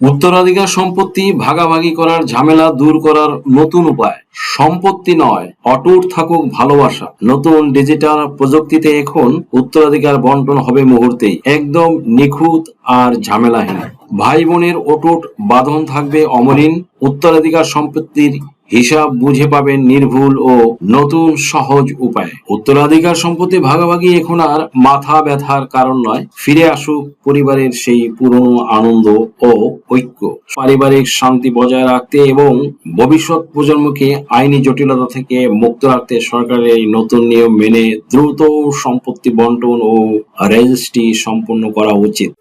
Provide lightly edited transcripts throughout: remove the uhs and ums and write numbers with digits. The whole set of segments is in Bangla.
উত্তরাধিকার সম্পত্তি ভাগাভাগি করার ঝামেলা দূর করার নতুন উপায়। সম্পত্তি নয়, অটুট থাকুক ভালোবাসা। নতুন ডিজিটাল প্রযুক্তিতে এখন উত্তরাধিকার বন্টন হবে মুহূর্তেই, একদম নিখুঁত আর ঝামেলাহীন। ভাই বোনের অটুট বাঁধন থাকবে অমলিন। উত্তরাধিকার সম্পত্তির হিসাব বুঝে পাবেন নির্ভুল ও নতুন সহজ উপায়। উত্তরাধিকার সম্পত্তি ভাগাভাগি এখন আর মাথা ব্যথার কারণ নয়। ফিরে আসুক পরিবারের সেই পুরনো আনন্দ ও ঐক্য। পারিবারিক শান্তি বজায় রাখতে এবং ভবিষ্যৎ প্রজন্মকে আইনি জটিলতা থেকে মুক্ত রাখতে সরকারের এই নতুন নিয়ম মেনে দ্রুত সম্পত্তি বন্টন ও রেজিস্ট্রি সম্পন্ন করা উচিত।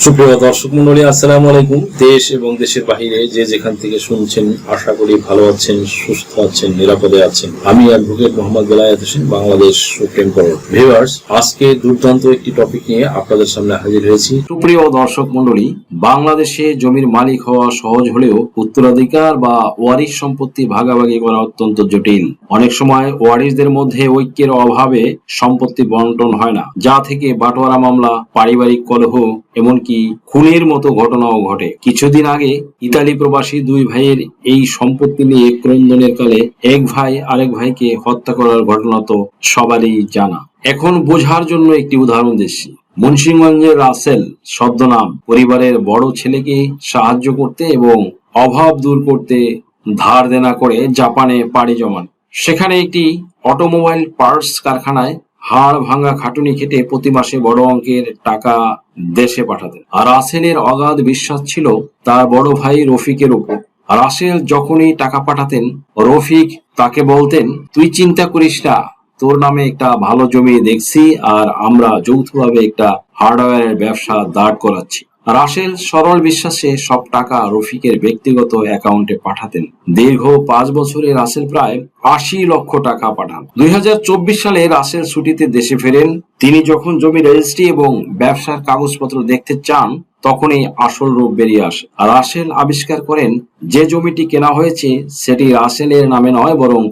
সুপ্রিয় দর্শক মন্ডলী, আসসালামু আলাইকুম। দেশ এবং দেশের বাহিরে যে যেখান থেকে শুনছেন, আশা করি ভালো আছেন, সুস্থ আছেন, নিরাপদে আছেন। আমি advocate Mohammad Belayet Hossain, Bangladesh supreme court. Viewers, আজকে দুর্দান্ত একটি টপিক নিয়ে আপনাদের সামনে হাজির হয়েছি। সুপ্রিয় দর্শক মন্ডলী, বাংলাদেশে জমির মালিক হওয়া সহজ হলেও উত্তরাধিকার বা ওয়ারিশ সম্পত্তি ভাগাভাগি করা অত্যন্ত জটিল। অনেক সময় ওয়ারিশদের মধ্যে ঐক্যের অভাবে সম্পত্তি বন্টন হয় না, যা থেকে বাটোয়ারা মামলা, পারিবারিক কলহ, এমনকি খুনের মতো ঘটনাও ঘটে। কিছুদিন আগে ইতালি প্রবাসী দুই ভাইয়ের এই সম্পত্তি নিয়ে ক্রন্দনের কালে এক ভাই আরেক ভাইকে হত্যা করার ঘটনা তো সবারই জানা। এখন বোঝার জন্য একটি উদাহরণ দিচ্ছি। মুন্সিগঞ্জের রাসেল ছদ্মনাম পরিবারের বড় ছেলেকে সাহায্য করতে এবং অভাব দূর করতে ধার দেনা করে জাপানে পাড়ি জমান। সেখানে একটি অটোমোবাইল পার্টস কারখানায় হাড় ভাঙা খাটুনি খেটে প্রতি মাসে বড় অঙ্কের টাকা দেশে পাঠাতেন। আর রাসেলের অগাধ বিশ্বাস ছিল তার বড় ভাই রফিকের উপর। রাসেল যখনই টাকা পাঠাতেন, রফিক তাকে বলতেন, তুই চিন্তা করিস না, তোর নামে একটা ভালো জমি দেখছি আর আমরা যৌথভাবে একটা হার্ডওয়্যারের ব্যবসা দাঁড় করাচ্ছি। রাসেল সরল বিশ্বাসে সব টাকা রফিকের ব্যক্তিগত অ্যাকাউন্টে পাঠাতেন। দীর্ঘ 5 বছরে রাসেল প্রায় 80 লক্ষ টাকা পাঠান। 2024 সালে রাসেল ছুটিতে দেশে ফেরেন। তিনি যখন জমি রেজিস্ট্রি এবং ব্যবসার কাগজপত্র দেখতে চান, তখনই আসল রূপ বেরিয়ে আসে। রাসেল আবিষ্কার করেন যে জমিটি কেনা হয়েছে সেটি রাসেলের নামে নয়, বরং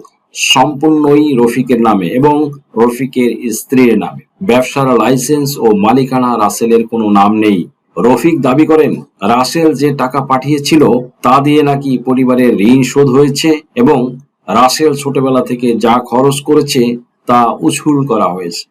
সম্পূর্ণই রফিকের নামে এবং রফিকের স্ত্রীর নামে। ব্যবসার লাইসেন্স ও মালিকানা রাসেলের কোনো নাম নেই। রফিক দাবি করেন রাসেল যে টাকা পাঠিয়েছিল তা দিয়ে নাকি পরিবারের ঋণ শোধ হয়েছে এবং রাসেল ছোটবেলা থেকে যা খরচ করেছে তা উসুল করা হয়েছে।